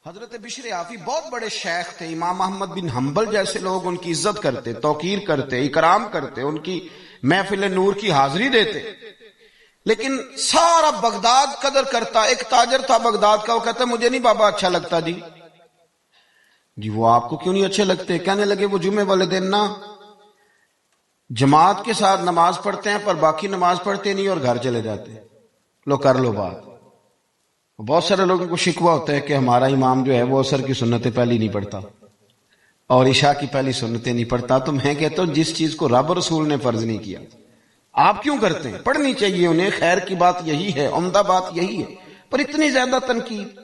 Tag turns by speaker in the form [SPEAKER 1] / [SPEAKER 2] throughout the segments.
[SPEAKER 1] حضرت بشر حافی بہت بڑے شیخ تھے، امام احمد بن حنبل جیسے لوگ ان کی عزت کرتے، توقیر کرتے، اکرام کرتے، ان کی محفل نور کی حاضری دیتے، لیکن سارا بغداد قدر کرتا۔ ایک تاجر تھا بغداد کا، وہ کہتا مجھے نہیں بابا اچھا لگتا جی وہ آپ کو کیوں نہیں اچھے لگتے؟ کہنے لگے وہ جمعے والے دن نا جماعت کے ساتھ نماز پڑھتے ہیں پر باقی نماز پڑھتے نہیں اور گھر چلے جاتے ہیں، لو کر لو بات۔ بہت سارے لوگوں کو شکوہ ہوتا ہے کہ ہمارا امام جو ہے وہ عصر کی سنتیں پہلی نہیں پڑھتا اور عشاء کی پہلی سنتیں نہیں پڑھتا۔ تو میں کہتا ہوں جس چیز کو رب رسول نے فرض نہیں کیا آپ کیوں کرتے ہیں؟ پڑھنی چاہیے انہیں، خیر کی بات یہی ہے، عمدہ بات یہی ہے، پر اتنی زیادہ تنقید،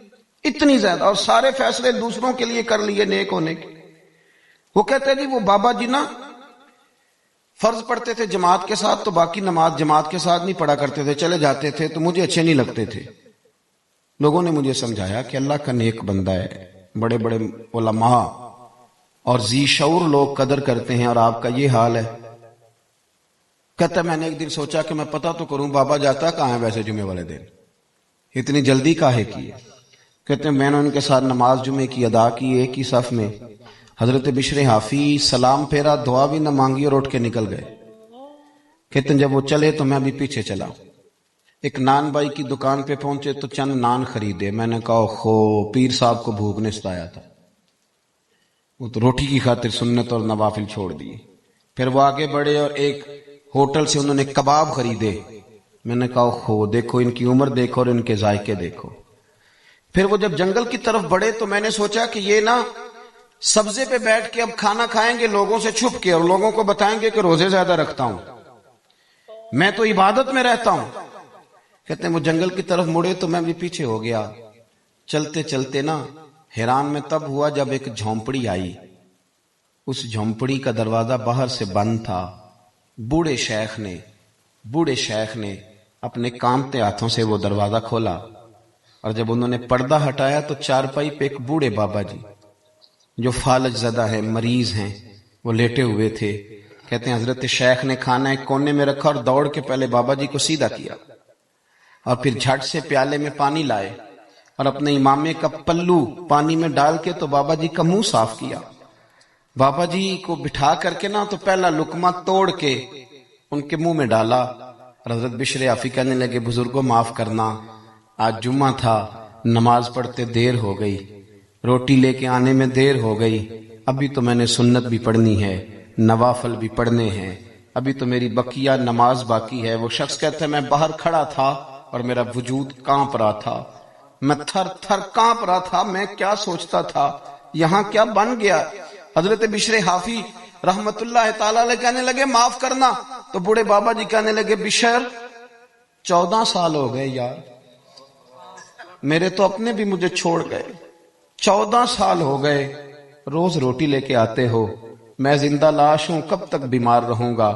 [SPEAKER 1] اتنی زیادہ، اور سارے فیصلے دوسروں کے لیے کر لیے نیک ہونے کے۔ وہ کہتے جی وہ بابا جی نا فرض پڑھتے تھے جماعت کے ساتھ تو باقی نماز جماعت کے ساتھ نہیں پڑھا کرتے تھے، چلے جاتے تھے تو مجھے اچھے نہیں لگتے تھے۔ لوگوں نے مجھے سمجھایا کہ اللہ کا نیک بندہ ہے، بڑے بڑے علماء اور ذی شعور لوگ قدر کرتے ہیں اور آپ کا یہ حال ہے۔ کہتا میں نے ایک دن سوچا کہ میں پتہ تو کروں بابا جاتا کہاں ہے ویسے جمعے والے دن، اتنی جلدی کاہے کی ہے؟ کہتے ہیں میں نے ان کے ساتھ نماز جمعے کی ادا کی ایک ہی صف میں۔ حضرت بشر حافی سلام پھیرا، دعا بھی نہ مانگی اور اٹھ کے نکل گئے۔ کہتے ہیں جب وہ چلے تو میں بھی پیچھے چلا، ایک نان بائی کی دکان پہ پہنچے تو چند نان خریدے۔ میں نے کہا خو پیر صاحب کو بھوک نے ستایا تھا، وہ تو روٹی کی خاطر سنت اور نوافل چھوڑ دیے۔ پھر وہ آگے بڑھے اور ایک ہوٹل سے انہوں نے کباب خریدے۔ میں نے کہا خو دیکھو ان کی عمر دیکھو اور ان کے ذائقے دیکھو۔ پھر وہ جب جنگل کی طرف بڑھے تو میں نے سوچا کہ یہ نا سبزے پہ بیٹھ کے اب کھانا کھائیں گے لوگوں سے چھپ کے اور لوگوں کو بتائیں گے کہ روزے زیادہ رکھتا ہوں، میں تو عبادت میں رہتا ہوں۔ کہتے ہیں وہ جنگل کی طرف مڑے تو میں بھی پیچھے ہو گیا۔ چلتے چلتے نا حیران میں تب ہوا جب ایک جھونپڑی آئی، اس جھونپڑی کا دروازہ باہر سے بند تھا۔ بوڑھے شیخ نے اپنے کانپتے ہاتھوں سے وہ دروازہ کھولا اور جب انہوں نے پردہ ہٹایا تو چارپائی پہ ایک بوڑھے بابا جی جو فالج زدہ ہیں، مریض ہیں، وہ لیٹے ہوئے تھے۔ کہتے ہیں حضرت شیخ نے کھانا ایک کونے میں رکھا اور دوڑ کے پہلے بابا جی کو سیدھا کیا اور پھر جھٹ سے پیالے میں پانی لائے اور اپنے امامے کا پلو پانی میں ڈال کے تو بابا جی کا منہ صاف کیا۔ بابا جی کو بٹھا کر کے نا تو پہلا لقمہ توڑ کے ان کے منہ میں ڈالا اور حضرت بشر حافی کہنے لگے بزرگوں معاف کرنا، آج جمعہ تھا، نماز پڑھتے دیر ہو گئی، روٹی لے کے آنے میں دیر ہو گئی، ابھی تو میں نے سنت بھی پڑھنی ہے، نوافل بھی پڑھنے ہیں، ابھی تو میری بقیہ نماز باقی ہے۔ وہ شخص کہتا ہے میں باہر کھڑا تھا اور میرا وجود کانپ رہا تھا، میں تھر تھر کانپ رہا تھا، میں کیا سوچتا تھا، یہاں کیا بن گیا۔ حضرت بشر حافی رحمت اللہ تعالی علیہ کہنے لگے معاف کرنا، تو بوڑھے بابا جی کہنے لگے بشر 14 سال ہو گئے یار، میرے تو اپنے بھی مجھے چھوڑ گئے، 14 سال ہو گئے، روز روٹی لے کے آتے ہو، میں زندہ لاش ہوں، کب تک بیمار رہوں گا،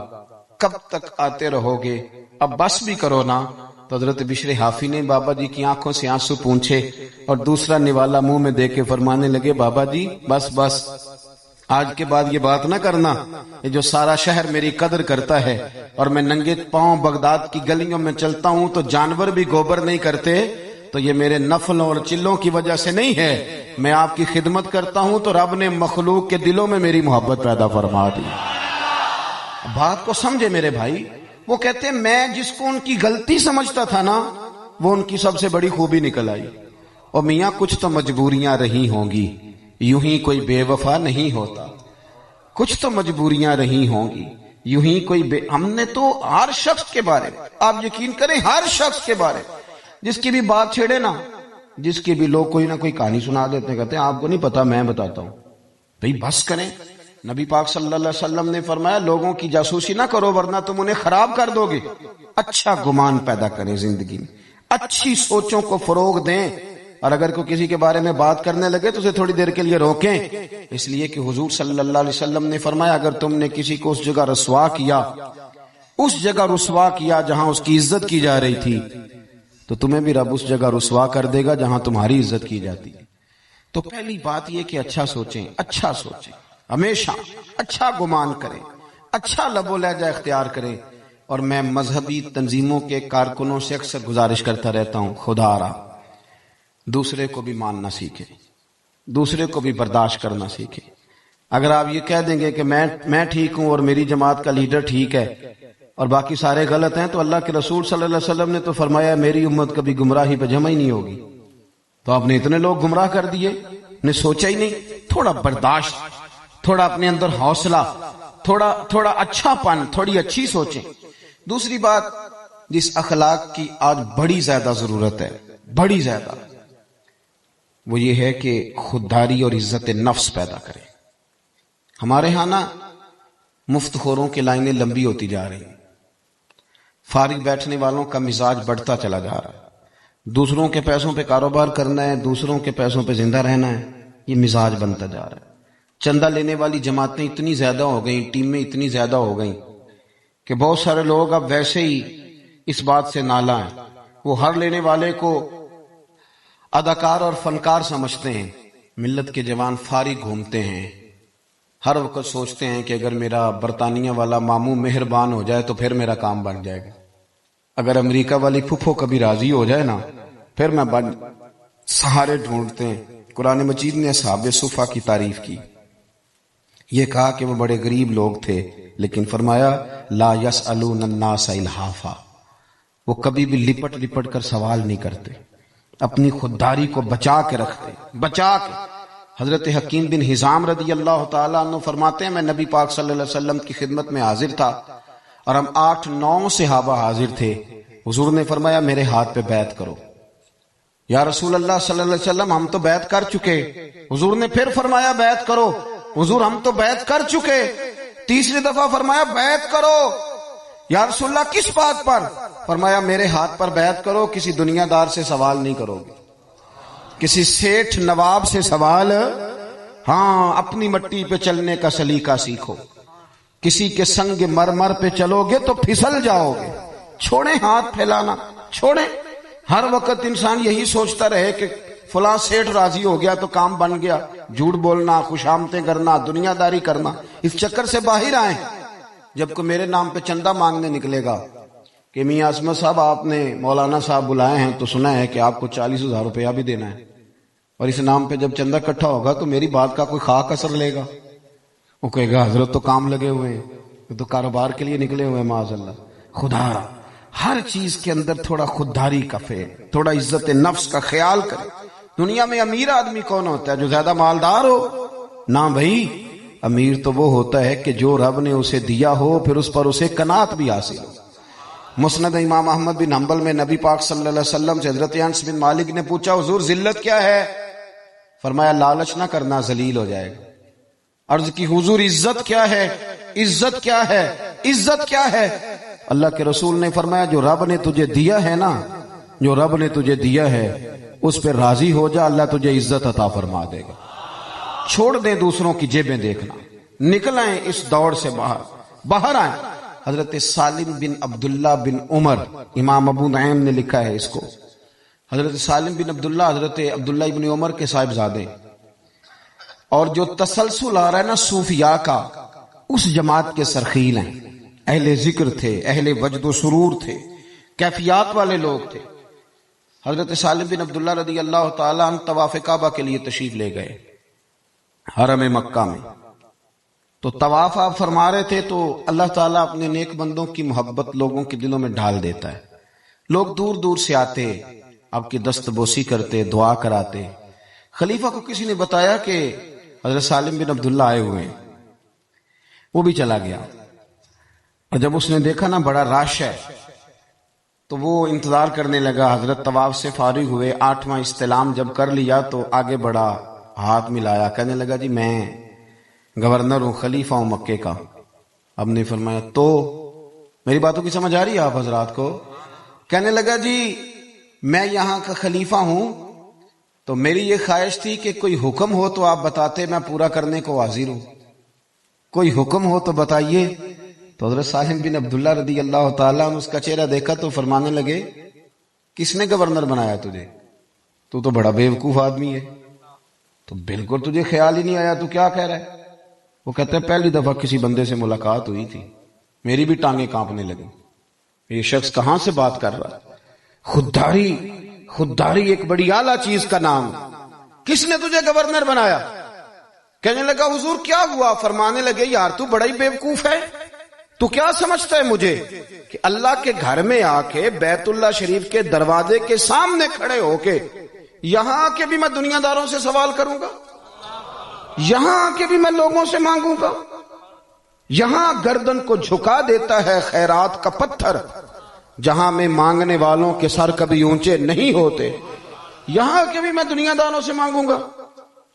[SPEAKER 1] کب تک آتے رہو گے، اب بس بھی کرو نا۔ تو حضرت بشر حافی نے بابا جی کی آنکھوں سے آنسو پونچھے اور دوسرا نوالا منہ میں دے کے فرمانے لگے بابا جی بس بس، آج کے بعد یہ بات نہ کرنا، یہ جو سارا شہر میری قدر کرتا ہے اور میں ننگے پاؤں بغداد کی گلیوں میں چلتا ہوں تو جانور بھی گوبر نہیں کرتے، تو یہ میرے نفلوں اور چلوں کی وجہ سے نہیں ہے، میں آپ کی خدمت کرتا ہوں تو رب نے مخلوق کے دلوں میں میری محبت پیدا فرما دی۔ بات کو سمجھے میرے بھائی، وہ کہتے ہیں میں جس کو ان کی غلطی سمجھتا تھا نا وہ ان کی سب سے بڑی خوبی نکل آئی۔ اور میاں کچھ تو مجبوریاں رہی ہوں گی، یوں ہی کوئی بے وفا نہیں ہوتا، کچھ تو مجبوریاں رہی ہوں گی، یوں ہی کوئی ہم نے تو ہر شخص کے بارے، آپ یقین کریں ہر شخص کے بارے جس کی بھی بات چھیڑے نا، جس کی بھی لوگ کوئی نہ کوئی کہانی سنا دیتے ہیں، کہتے ہیں آپ کو نہیں پتا میں بتاتا ہوں، بھئی بس کریں۔ نبی پاک صلی اللہ علیہ وسلم نے فرمایا لوگوں کی جاسوسی نہ کرو ورنہ تم انہیں خراب کر دو گے، اچھا گمان پیدا کریں زندگی میں، اچھی سوچوں کو فروغ دیں، اور اگر کوئی کسی کے بارے میں بات کرنے لگے تو اسے تھوڑی دیر کے لیے روکیں، اس لیے کہ حضور صلی اللہ علیہ وسلم نے فرمایا اگر تم نے کسی کو اس جگہ رسوا کیا جہاں اس کی عزت کی جا رہی تھی تو تمہیں بھی رب اس جگہ رسوا کر دے گا جہاں تمہاری عزت کی جاتی ہے۔ تو پہلی بات یہ کہ اچھا سوچیں، ہمیشہ اچھا گمان کریں، اچھا لب و لہجہ اختیار کریں۔ اور میں مذہبی تنظیموں کے کارکنوں سے اکثر گزارش کرتا رہتا ہوں خدا را دوسرے کو بھی ماننا سیکھیں، دوسرے کو بھی برداشت کرنا سیکھیں. اگر آپ یہ کہہ دیں گے کہ میں ٹھیک ہوں اور میری جماعت کا لیڈر ٹھیک ہے اور باقی سارے غلط ہیں، تو اللہ کے رسول صلی اللہ علیہ وسلم نے تو فرمایا میری امت کبھی گمراہی پہ جمع ہی نہیں ہوگی. تو آپ نے اتنے لوگ گمراہ کر دیے، نے سوچا ہی نہیں. تھوڑا برداشت، تھوڑا اپنے اندر حوصلہ، تھوڑا اچھا پن، تھوڑی اچھی سوچیں. دوسری بات جس اخلاق کی آج بڑی زیادہ ضرورت ہے، بڑی زیادہ، وہ یہ ہے کہ خودداری اور عزت نفس پیدا کریں. ہمارے ہاں نا مفت خوروں کی لائنیں لمبی ہوتی جا رہی ہیں. فارغ بیٹھنے والوں کا مزاج بڑھتا چلا جا رہا ہے. دوسروں کے پیسوں پہ کاروبار کرنا ہے، دوسروں کے پیسوں پہ زندہ رہنا ہے، یہ مزاج بنتا جا رہا ہے. چندہ لینے والی جماعتیں اتنی زیادہ ہو گئیں، ٹیمیں اتنی زیادہ ہو گئیں کہ بہت سارے لوگ اب ویسے ہی اس بات سے نالاں ہیں. وہ ہر لینے والے کو اداکار اور فنکار سمجھتے ہیں. ملت کے جوان فارغ گھومتے ہیں، ہر وقت سوچتے ہیں کہ اگر میرا برطانیہ والا ماموں مہربان ہو جائے تو پھر میرا کام بن جائے گا، اگر امریکہ والی پھپھو کبھی راضی ہو جائے نا پھر میں بن. سہارے ڈھونڈتے ہیں. قرآن مجید نے اصحاب صفا کی تعریف کی، یہ کہا کہ وہ بڑے غریب لوگ تھے، لیکن فرمایا لا یسألون الناس الحافا، وہ کبھی بھی لپٹ لپٹ کر سوال نہیں کرتے، اپنی خودداری کو بچا کے رکھتے، بچا کے. حضرت حکیم بن حزام رضی اللہ تعالیٰ عنہ فرماتے ہیں میں نبی پاک صلی اللہ علیہ وسلم کی خدمت میں حاضر تھا اور ہم 8-9 صحابہ حاضر تھے. حضور نے فرمایا میرے ہاتھ پہ بیعت کرو. یا رسول اللہ صلی اللہ علیہ وسلم ہم تو بیعت کر چکے. حضور نے پھر فرمایا بیعت کرو. حضور ہم تو بیعت کر چکے. تیسری دفعہ فرمایا بیعت کرو. یا رسول اللہ کس بات پر؟ فرمایا میرے ہاتھ پر بیعت کرو، کسی دنیا دار سے سوال نہیں کرو گے، کسی سیٹھ نواب سے سوال، ہاں اپنی مٹی پہ چلنے کا سلیقہ سیکھو. کسی کے سنگ مرمر پہ چلو گے تو پھسل جاؤ گے. چھوڑیں ہاتھ پھیلانا، چھوڑیں. ہر وقت انسان یہی سوچتا رہے کہ فلاں سیٹھ راضی ہو گیا تو کام بن گیا. جھوٹ بولنا، خوشامتیں کرنا، دنیا داری کرنا، اس چکر سے باہر آئیں. جب کوئی میرے نام پہ چندہ مانگنے نکلے گا کہ میاں عصمت صاحب آپ نے مولانا صاحب بلائے ہیں تو سنا ہے کہ آپ کو 40,000 روپیہ بھی دینا ہے، اور اس نام پہ جب چندہ اکٹھا ہوگا تو میری بات کا کوئی خاک اثر لے گا. وہ کہے گا حضرت تو کام لگے ہوئے ہیں، تو کاروبار کے لیے نکلے ہوئے ہیں معاذ اللہ. خدا ہر چیز کے اندر تھوڑا خودداری کا فعل، تھوڑا عزت نفس کا خیال کرے. دنیا میں امیر آدمی کون ہوتا ہے؟ جو زیادہ مالدار ہو؟ نہ بھائی، امیر تو وہ ہوتا ہے کہ جو رب نے اسے دیا ہو پھر اس پر اسے قناعت بھی حاصل ہو. مسند امام احمد بن حنبل میں نبی پاک صلی اللہ علیہ وسلم سے حضرت انس بن مالک نے پوچھا حضور ذلت کیا ہے؟ فرمایا لالچ نہ کرنا، ذلیل ہو جائے گا. عرض کی حضور عزت کیا ہے؟ عزت کیا ہے؟ عزت کیا ہے؟ اللہ کے رسول نے فرمایا جو رب نے تجھے دیا ہے نا، جو رب نے تجھے دیا ہے اس پہ راضی ہو جا، اللہ تجھے عزت عطا فرما دے گا. چھوڑ دیں دوسروں کی جیبیں دیکھنا، نکل آئیں اس دوڑ سے باہر آئیں. حضرت سالم بن عبداللہ بن عمر، امام ابو نعیم نے لکھا ہے اس کو. حضرت سالم بن عبداللہ حضرت عبداللہ ابن عمر کے صاحبزادے، اور جو تسلسل آ رہا ہے نا صوفیاء کا، اس جماعت کے سرخیل ہیں. اہل ذکر تھے، اہل وجد و سرور تھے، کیفیات والے لوگ تھے. حضرت سالم بن عبداللہ رضی اللہ تعالیٰ عنہ طواف کعبہ کے لیے تشریف لے گئے حرم مکہ میں. تو طواف آپ فرما رہے تھے تو اللہ تعالیٰ اپنے نیک بندوں کی محبت لوگوں کے دلوں میں ڈال دیتا ہے. لوگ دور دور سے آتے، آپ کی دست بوسی کرتے، دعا کراتے. خلیفہ کو کسی نے بتایا کہ حضرت سالم بن عبداللہ آئے ہوئے ہیں. وہ بھی چلا گیا، اور جب اس نے دیکھا نا بڑا رش ہے تو وہ انتظار کرنے لگا. حضرت طواف سے فارغ ہوئے، 8واں استلام جب کر لیا تو آگے بڑھا، ہاتھ ملایا، کہنے لگا جی میں گورنر ہوں، خلیفہ ہوں مکے کا. اب نے فرمایا تو میری باتوں کی سمجھ آ رہی ہے آپ حضرات کو؟ کہنے لگا جی میں یہاں کا خلیفہ ہوں تو میری یہ خواہش تھی کہ کوئی حکم ہو تو آپ بتاتے، میں پورا کرنے کو حاضر ہوں. کوئی حکم ہو تو بتائیے. تو حضرت سالم بن عبداللہ رضی اللہ تعالیٰ نے اس کا چہرہ دیکھا تو فرمانے لگے کس نے گورنر بنایا تجھے؟ تو بڑا بیوقوف آدمی ہے، تو بالکل تجھے خیال ہی نہیں آیا، تو کیا کہہ رہا ہے؟ وہ کہتے ہیں پہلی دفعہ کسی بندے سے ملاقات ہوئی تھی، میری بھی ٹانگیں کانپنے لگی، یہ شخص کہاں سے بات کر رہا ہے. خودداری ایک بڑی اعلیٰ چیز کا نام. کس نے تجھے گورنر بنایا؟ کہنے لگا حضور کیا ہوا؟ فرمانے لگے یار تو بڑا ہی بیوقوف ہے، تو کیا سمجھتا ہے مجھے کہ اللہ کے گھر میں آ کے بیت اللہ شریف کے دروازے کے سامنے کھڑے ہو کے یہاں آ کے بھی میں دنیا داروں سے سوال کروں گا؟ یہاں آ کے بھی میں لوگوں سے مانگوں گا؟ یہاں گردن کو جھکا دیتا ہے خیرات کا پتھر، جہاں میں مانگنے والوں کے سر کبھی اونچے نہیں ہوتے، یہاں آ کے بھی میں دنیا داروں سے مانگوں گا؟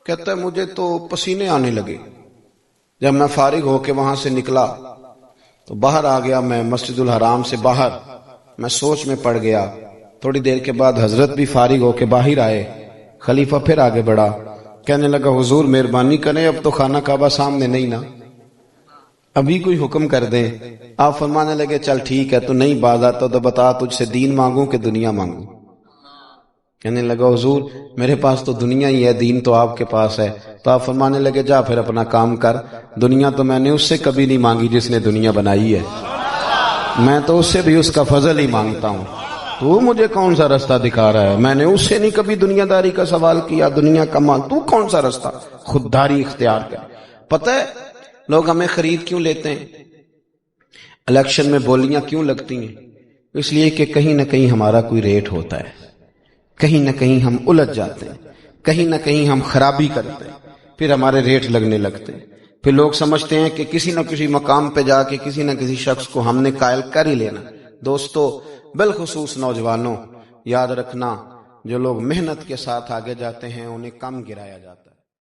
[SPEAKER 1] کہتا ہے مجھے تو پسینے آنے لگے، جب میں فارغ ہو کے وہاں سے نکلا تو باہر آ گیا، میں مسجد الحرام سے باہر میں سوچ میں پڑ گیا۔ تھوڑی دیر کے بعد حضرت بھی فارغ ہو کے باہر آئے، خلیفہ پھر آگے بڑھا، کہنے لگا حضور مہربانی کریں، اب تو خانہ کعبہ سامنے نہیں نا، ابھی کوئی حکم کر دیں۔ آپ فرمانے لگے چل ٹھیک ہے، تو نہیں باز آتا تو بتا تجھ سے دین مانگوں کہ دنیا مانگوں؟ کہنے لگا حضور میرے پاس تو دنیا ہی ہے، دین تو آپ کے پاس ہے۔ تو آپ فرمانے لگے جا پھر اپنا کام کر، دنیا تو میں نے اس سے کبھی نہیں مانگی جس نے دنیا بنائی ہے، میں تو اس سے بھی اس کا فضل ہی مانگتا ہوں، تو مجھے کون سا رستہ دکھا رہا ہے؟ میں نے اس سے نہیں کبھی دنیا داری کا سوال کیا، دنیا کا مانگ، تو کون سا رستہ خودداری اختیار کر؟ پتہ ہے لوگ ہمیں خرید کیوں لیتے ہیں؟ الیکشن میں بولیاں کیوں لگتی ہیں؟ اس لیے کہ کہیں نہ کہیں ہمارا کوئی ریٹ ہوتا ہے، کہیں نہ کہیں ہم الجھ جاتے ہیں، کہیں نہ کہیں ہم خرابی کرتے ہیں، پھر ہمارے ریٹ لگنے لگتے ہیں، پھر لوگ سمجھتے ہیں کہ کسی نہ کسی مقام پہ جا کے کسی نہ کسی شخص کو ہم نے قائل کر ہی لینا۔ دوستو بالخصوص نوجوانوں، یاد رکھنا جو لوگ محنت کے ساتھ آگے جاتے ہیں انہیں کم گرایا جاتا ہے۔